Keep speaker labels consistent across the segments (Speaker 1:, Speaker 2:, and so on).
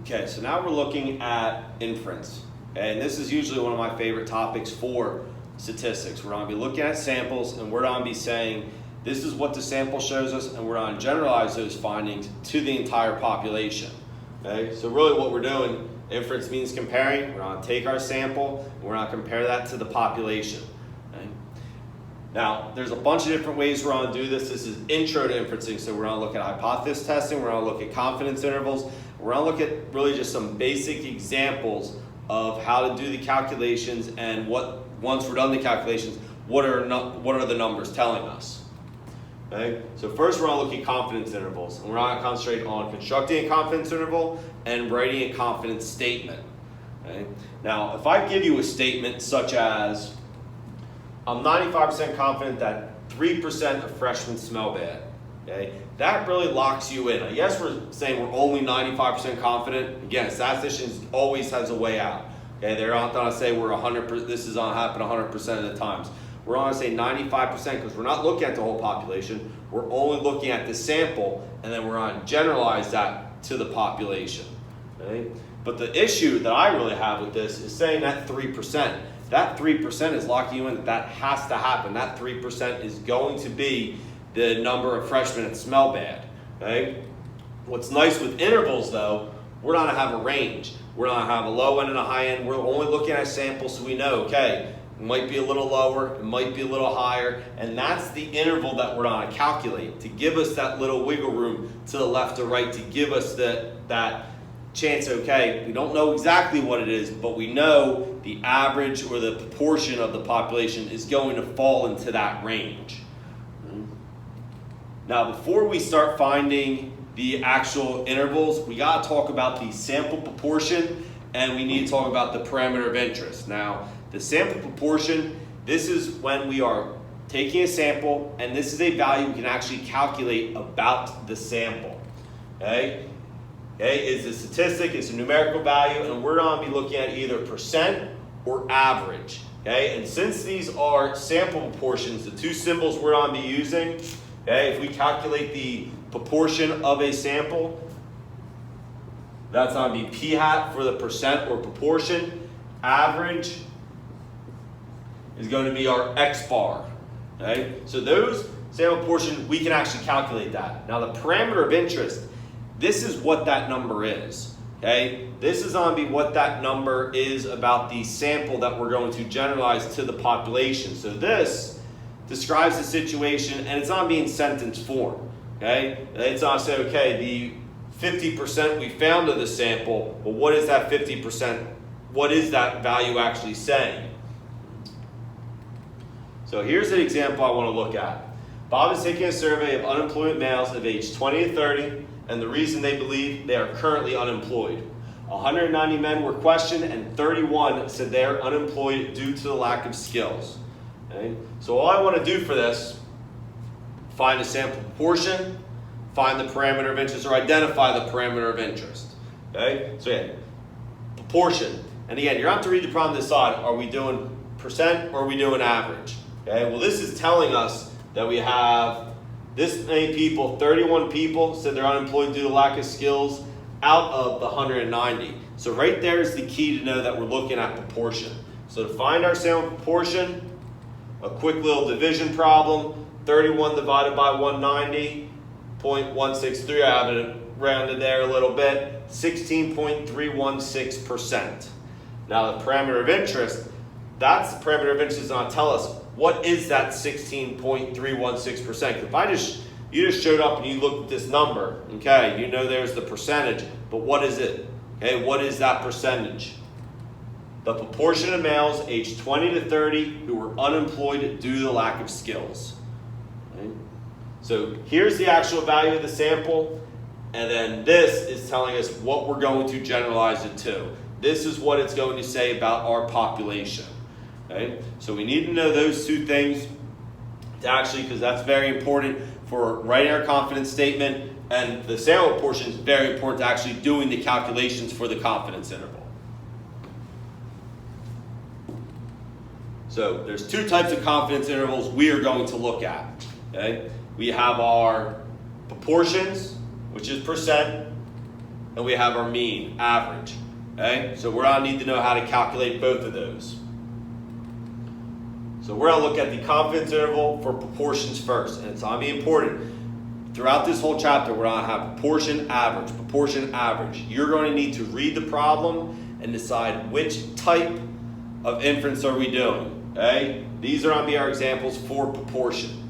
Speaker 1: Okay, so now we're looking at inference. Okay, and this is usually one of my favorite topics for statistics. We're going to be looking at samples and we're going to be saying this is what the sample shows us, and we're going to generalize those findings to the entire population. Okay, so really what we're doing, inference means comparing. We're going to take our sample and we're going to compare that to the population. Okay? Now, there's a bunch of different ways we're going to do this. This is intro to inferencing, so we're going to look at hypothesis testing, we're going to look at confidence intervals, we're going to look at really just some basic examples of how to do the calculations, and once we're done the calculations, what are the numbers telling us. Okay? So first we're going to look at confidence intervals, and we're going to concentrate on constructing a confidence interval and writing a confidence statement. Okay? Now, if I give you a statement such as, I'm 95% confident that 3% of freshmen smell bad. Okay? That really locks you in. Yes, we're saying we're only 95% confident. Again, statisticians always has a way out. Okay? They're not going to say we're 100%. This is going to happen 100% of the times. We're going to say 95% because we're not looking at the whole population. We're only looking at the sample, and then we're going to generalize that to the population. Okay? But the issue that I really have with this is saying that 3%. That 3% is locking you in that has to happen. That 3% is going to be the number of freshmen that smell bad. Okay? What's nice with intervals, though, we're not going to have a range. We're not going to have a low end and a high end. We're only looking at samples, so we know, okay, it might be a little lower, it might be a little higher, and that's the interval that we're going to calculate to give us that little wiggle room to the left or right, to give us that chance. Okay, we don't know exactly what it is, but we know the average or the proportion of the population is going to fall into that range. Now, before we start finding the actual intervals, we got to talk about the sample proportion, and we need to talk about the parameter of interest. Now, the sample proportion, this is when we are taking a sample, and this is a value we can actually calculate about the sample. Okay? Okay, it's a statistic, it's a numerical value, and we're going to be looking at either percent or average. Okay, and since these are sample proportions, the two symbols we're going to be using, okay, if we calculate the proportion of a sample, that's going to be p hat for the percent or proportion. Average is going to be our x bar. Okay, so those sample proportions, we can actually calculate that. Now, the parameter of interest, this is what that number is. Okay, this is going to be what that number is about the sample that we're going to generalize to the population. So this describes the situation, and it's not being sentence form. Okay, it's not say, okay, the 50% we found of the sample, but what is that 50%? What is that value actually saying? So here's an example I want to look at. Bob is taking a survey of unemployed males of age 20 to 30, and the reason they believe they are currently unemployed. 190 men were questioned, and 31 said they are unemployed due to the lack of skills. Okay? So all I want to do for this, find a sample proportion, find the parameter of interest, or identify the parameter of interest. Okay? So yeah, proportion. And again, you're going to have to read the problem to decide, are we doing percent or are we doing average? Okay? Well, this is telling us that we have this many people, 31 people said they're unemployed due to lack of skills out of the 190. So right there is the key to know that we're looking at proportion. So to find our sample proportion, a quick little division problem, 31 divided by 190, 0.163, I have it rounded there a little bit, 16.316%. Now the parameter of interest, that's the parameter of interest is going to tell us what is that 16.316%. If you just showed up and you looked at this number, okay, you know there's the percentage, but what is it? Okay, what is that percentage? The proportion of males aged 20 to 30 who were unemployed due to the lack of skills. Okay? So here's the actual value of the sample, and then this is telling us what we're going to generalize it to. This is what it's going to say about our population. Okay? So we need to know those two things to actually, because that's very important for writing our confidence statement, and the sample portion is very important to actually doing the calculations for the confidence interval. So there's two types of confidence intervals we are going to look at. Okay? We have our proportions, which is percent, and we have our mean, average. Okay? So we're going to need to know how to calculate both of those. So we're going to look at the confidence interval for proportions first, and it's going to be important. Throughout this whole chapter, we're going to have proportion, average, proportion, average. You're going to need to read the problem and decide which type of inference are we doing. Okay? These are going to be our examples for proportion.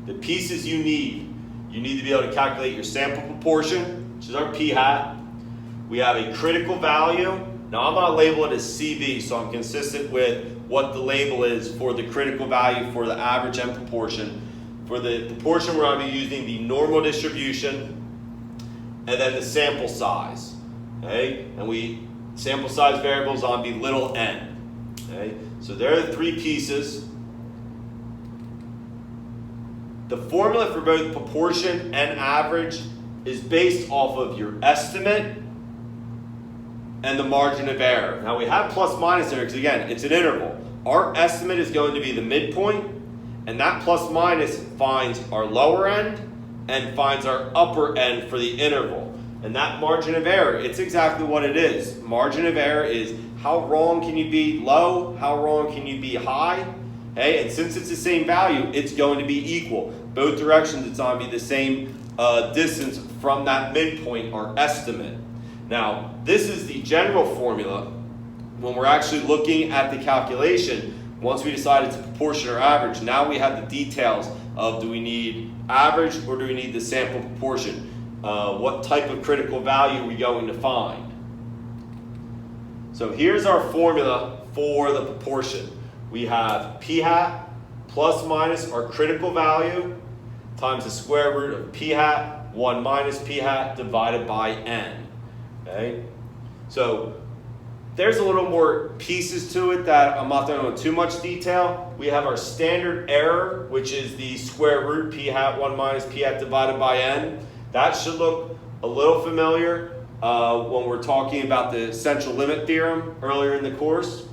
Speaker 1: The pieces you need to be able to calculate your sample proportion, which is our p-hat. We have a critical value. Now I'm going to label it as CV, so I'm consistent with what the label is for the critical value for the average and proportion. For the proportion, we're going to be using the normal distribution and then the sample size. Okay? And sample size variables on be little n. Okay? So there are the three pieces. The formula for both proportion and average is based off of your estimate and the margin of error. Now we have plus minus there because again, it's an interval. Our estimate is going to be the midpoint, and that plus minus finds our lower end and finds our upper end for the interval. And that margin of error, it's exactly what it is. Margin of error is how wrong can you be low, how wrong can you be high. Okay? And since it's the same value, it's going to be equal. Both directions, it's going to be the same distance from that midpoint, our estimate. Now, this is the general formula. When we're actually looking at the calculation, once we decide it's a proportion or average, now we have the details of do we need average or do we need the sample proportion? What type of critical value are we going to find? So here's our formula for the proportion. We have p-hat plus minus our critical value times the square root of p-hat, 1 minus p-hat divided by n. Okay? So there's a little more pieces to it that I'm not going to go into too much detail. We have our standard error, which is the square root p-hat, 1 minus p-hat divided by n. That should look a little familiar when we're talking about the central limit theorem earlier in the course.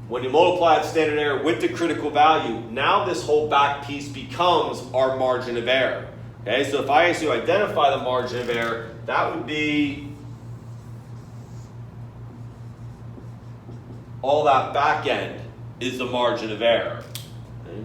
Speaker 1: When you multiply that standard error with the critical value, now this whole back piece becomes our margin of error. Okay, so if I ask you to identify the margin of error, that would be all that back end is the margin of error. Okay?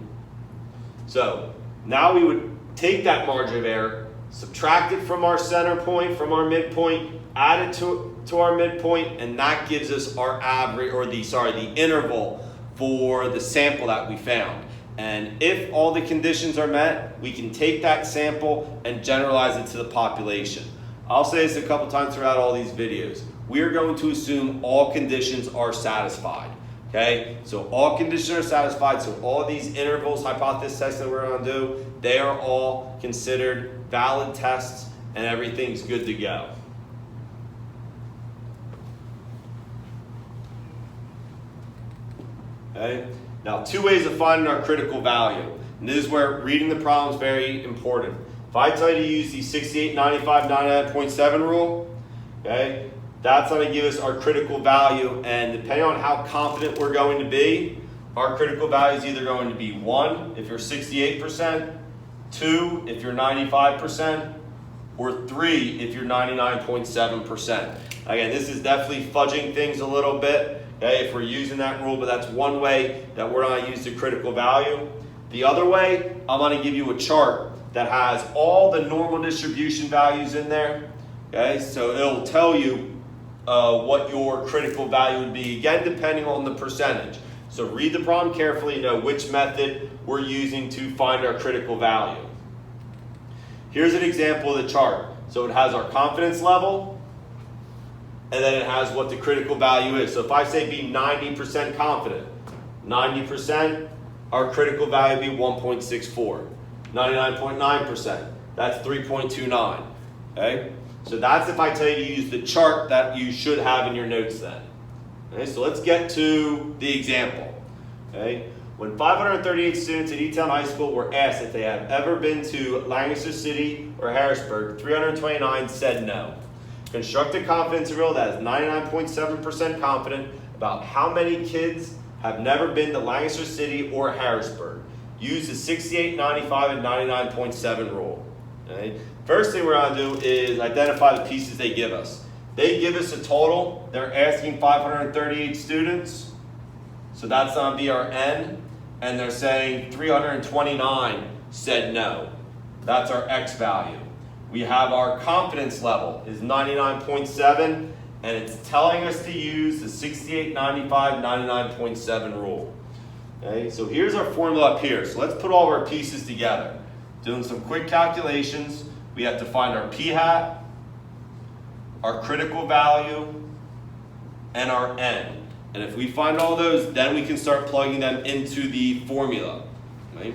Speaker 1: So now we would take that margin of error, subtract it from our center point, from our midpoint, add it to our midpoint, and that gives us our average, or the interval for the sample that we found. And if all the conditions are met, we can take that sample and generalize it to the population. I'll say this a couple times throughout all these videos. We are going to assume all conditions are satisfied. Okay, so all conditions are satisfied, so all of these intervals, hypothesis tests that we're going to do, they are all considered valid tests and everything's good to go. Okay, now 2 ways of finding our critical value. And this is where reading the problem is very important. If I tell you to use the 68, 95, 99.7 rule, okay, that's going to give us our critical value, and depending on how confident we're going to be, our critical value is either going to be 1 if you're 68%, 2 if you're 95%, or 3 if you're 99.7%. Again, this is definitely fudging things a little bit, okay, if we're using that rule, but that's one way that we're going to use the critical value. The other way, I'm going to give you a chart that has all the normal distribution values in there. Okay, so it'll tell you what your critical value would be, again, depending on the percentage. So read the problem carefully, know which method we're using to find our critical value. Here's an example of the chart. So it has our confidence level, and then it has what the critical value is. So if I say be 90% confident, 90%, our critical value would be 1.64. 99.9%, that's 3.29. Okay? So that's if I tell you to use the chart that you should have in your notes then. Okay, so let's get to the example. Okay? When 538 students at E-Town High School were asked if they had ever been to Lancaster City or Harrisburg, 329 said no. Construct a confidence interval that is 99.7% confident about how many kids have never been to Lancaster City or Harrisburg. Use the 68, 95, and 99.7 rule. Okay? First thing we're going to do is identify the pieces they give us. They give us a total. They're asking 538 students. So that's going to be our N. And they're saying 329 said no. That's our X value. We have our confidence level is 99.7, and it's telling us to use the 68, 95, 99.7 rule. Okay, so here's our formula up here. So let's put all of our pieces together. Doing some quick calculations, we have to find our p-hat, our critical value, and our N. And if we find all those, then we can start plugging them into the formula. Right?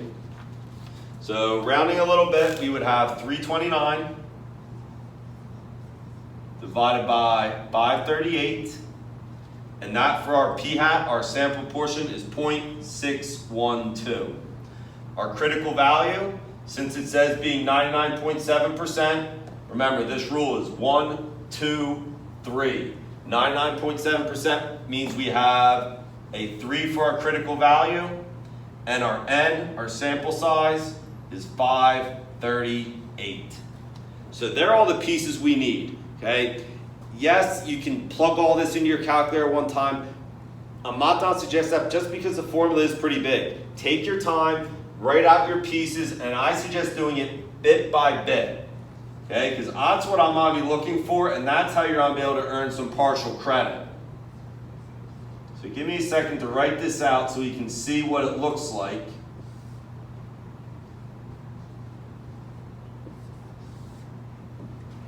Speaker 1: So rounding a little bit, we would have 329 divided by 538. And that for our p-hat, our sample portion, is 0.612. Our critical value, since it says being 99.7%, remember this rule is 1, 2, 3. 99.7% means we have a 3 for our critical value, and our N, our sample size, is 538. So they're all the pieces we need, okay? Yes, you can plug all this into your calculator one time. I'm not going to suggest that just because the formula is pretty big. Take your time, write out your pieces, and I suggest doing it bit by bit, okay? Because that's what I'm going to be looking for, and that's how you're going to be able to earn some partial credit. So give me a second to write this out so you can see what it looks like.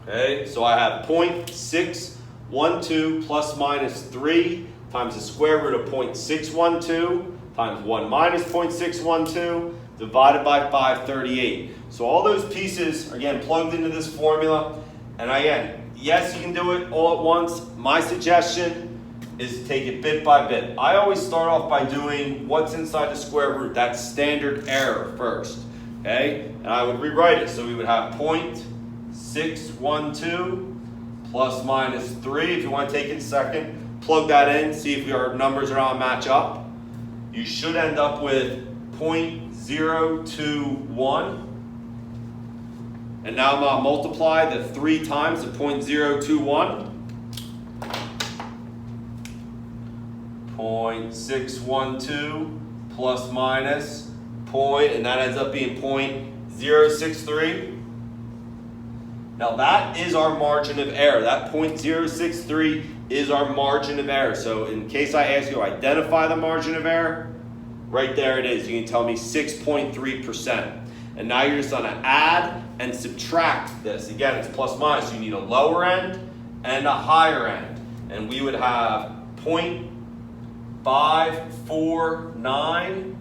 Speaker 1: Okay, so I have 0.612 plus minus 3 times the square root of 0.612 times 1 minus 0.612 divided by 538. So all those pieces are again plugged into this formula. And again, yes, you can do it all at once. My suggestion is to take it bit by bit. I always start off by doing what's inside the square root. That's standard error first. Okay, and I would rewrite it. So we would have 0.612 plus minus 3. If you want to take it second, plug that in, see if your numbers are on match up. You should end up with 0.021. And now I'm going to multiply the 3 times the 0.021. 0.612 plus minus point, and that ends up being 0.063. Now that is our margin of error. That 0.063 is our margin of error. So in case I ask you to identify the margin of error, right there it is. You can tell me 6.3%. And now you're just going to add and subtract this. Again, it's plus minus. You need a lower end and a higher end. And we would have 0.549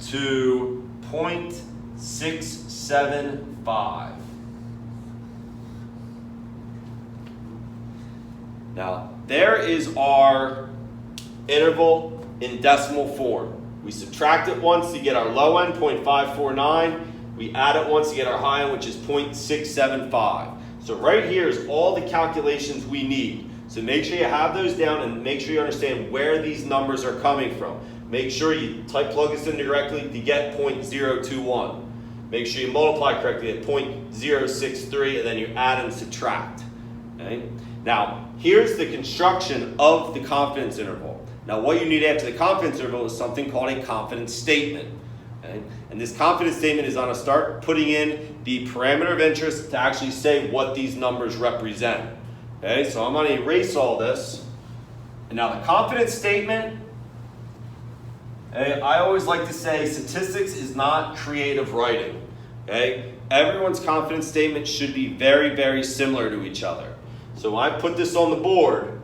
Speaker 1: to 0.675. Now, there is our interval in decimal form. We subtract it once to get our low end, 0.549. We add it once to get our high end, which is 0.675. So right here is all the calculations we need. So make sure you have those down and make sure you understand where these numbers are coming from. Make sure you plug this in directly to get 0.021. Make sure you multiply correctly at 0.063, and then you add and subtract. Okay? Now, here's the construction of the confidence interval. Now, what you need after the confidence interval is something called a confidence statement. Okay? And this confidence statement is going to start putting in the parameter of interest to actually say what these numbers represent. Okay, so I'm going to erase all this. And now the confidence statement, I always like to say statistics is not creative writing. Okay? Everyone's confidence statement should be very, very similar to each other. So when I put this on the board,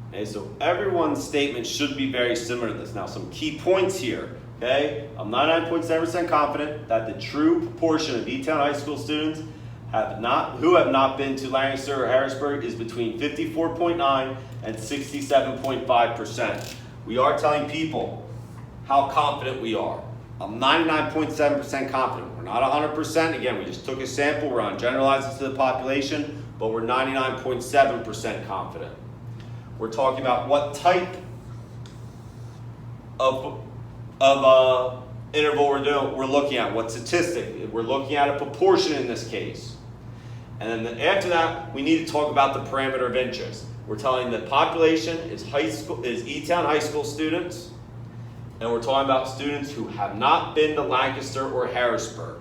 Speaker 1: okay, so everyone's statement should be very similar to this. Now some key points here. Okay? I'm 99.7% confident that the true proportion of E-Town high school students who have not been to Lancaster or Harrisburg is between 54.9 and 67.5%. We are telling people how confident we are. I'm 99.7% confident. We're not 100%. Again, we just took a sample. We're on generalized it to the population, but we're 99.7% confident. We're talking about what type of interval we're looking at, what statistic. We're looking at a proportion in this case. And then after that, we need to talk about the parameter of interest. We're telling the population is E-Town High School students, and we're talking about students who have not been to Lancaster or Harrisburg.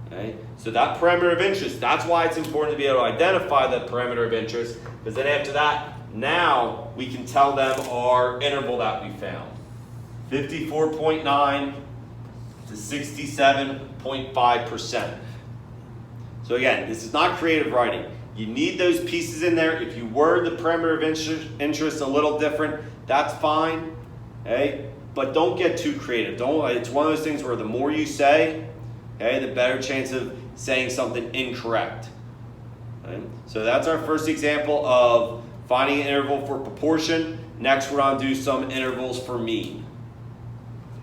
Speaker 1: Okay? So that parameter of interest, that's why it's important to be able to identify that parameter of interest, because then after that, now we can tell them our interval that we found. 54.9 to 67.5%. So again, this is not creative writing. You need those pieces in there. If you word the parameter of interest a little different, that's fine. Okay? But don't get too creative. It's one of those things where the more you say, okay, the better chance of saying something incorrect. Okay? So that's our first example of finding an interval for proportion. Next, we're going to do some intervals for mean.